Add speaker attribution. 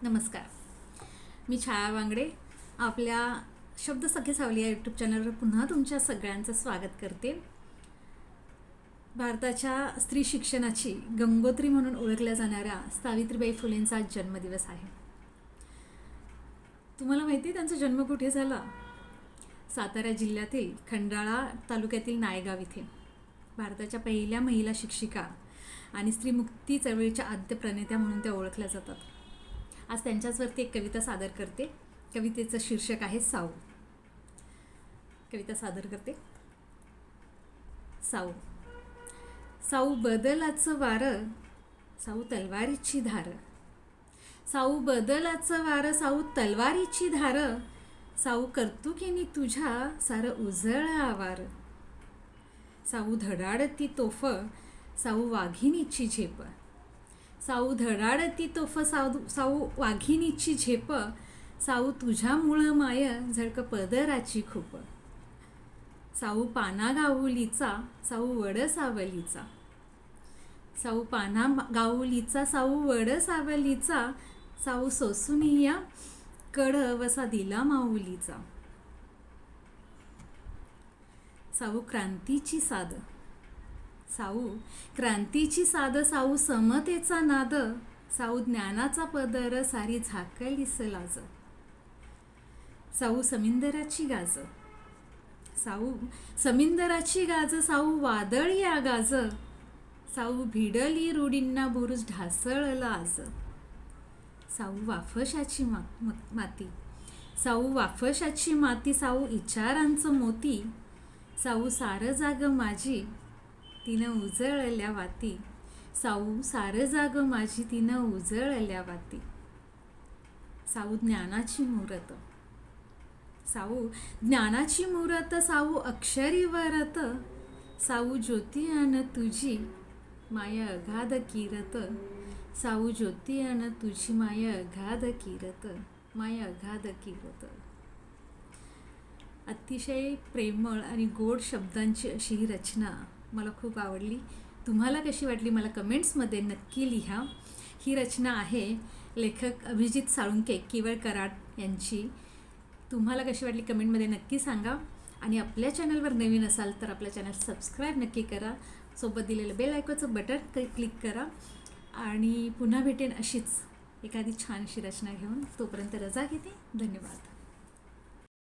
Speaker 1: नमस्कार. मी छाया वांगडे आपल्या शब्द सखे सावली या यूट्यूब चॅनलवर पुन्हा तुमच्या सगळ्यांचं स्वागत करते. भारताच्या स्त्री शिक्षणाची गंगोत्री म्हणून ओळखल्या जाणाऱ्या सावित्रीबाई फुलेंचा आज जन्मदिवस आहे. तुम्हाला माहिती आहे त्यांचा जन्म कुठे झाला? सातारा जिल्ह्यातील खंडाळा तालुक्यातील नायगाव इथे. भारताच्या पहिल्या महिला शिक्षिका आणि स्त्रीमुक्ती चळवळीच्या आद्य प्रणेत्या म्हणून त्या ओळखल्या जातात. आज त्यांच्याचवरती एक कविता सादर करते. कवितेचं शीर्षक आहे साऊ. कविता सादर करते. साऊ. साऊ बदलाचं वारं, साऊ तलवारीची धार. साऊ बदलाचं वारं, साऊ तलवारीची धार. साऊ कर्तुकीनी तुझ्या सारं उजळ आवार. साऊ धडाडती तोफ, साऊ वाघिणीची झेप. साऊ धडाडती तोफ, साऊ वाघिणीची झेप. साऊ तुझ्यामुळं माय झळक पदराची खूप. साऊ पाना गाऊलीचा, साऊ वड सावलीचा. साऊ पाना गाऊलीचा, साऊ वड सावलीचा. साऊ सोसुनिया कड वसा दिला माऊलीचा. साऊ क्रांतीची साद, साऊ क्रांतीची साद. साऊ समतेचा नाद, साऊ ज्ञानाचा पदर सारी झाकलीस लाज. साऊ समिंदराची गाज, साऊ समिंदराची गाज. साऊ वादळी आगाज, साऊ भिडली रूढींना बुरुज ढासळला आज. साऊ वाफशाची माती, साऊ वाफशाची माती. साऊ इचारांचं मोती, साऊ सारं जाग माझी तिनं उजळल्या वाती. साऊ सारं जाग माझी तिनं उजळल्या वाती. साऊ ज्ञानाची मूरत, साऊ ज्ञानाची मूरत. साऊ अक्षरी वरत, साऊ ज्योती अन तुझी माया अगाध किरत. साऊ ज्योती अन तुझी माया अगाध किरत, माया अगाध किरत. अतिशय प्रेमळ आणि गोड शब्दांची अशी ही रचना मला खूप आवडली. तुम्हाला कशी वाटली मला कमेंट्समध्ये नक्की लिहा. ही रचना आहे लेखक अभिजित साळुंके केवळ कराड यांची. तुम्हाला कशी वाटली कमेंटमध्ये नक्की सांगा. आणि आपल्या चॅनलवर नवीन असाल तर आपल्या चॅनल सबस्क्राईब नक्की करा. सोबत दिलेलं बेल आयकॉनचं बटन क्लिक करा. आणि पुन्हा भेटेन अशीच एखादी छानशी रचना घेऊन. तोपर्यंत रजा घेते. धन्यवाद.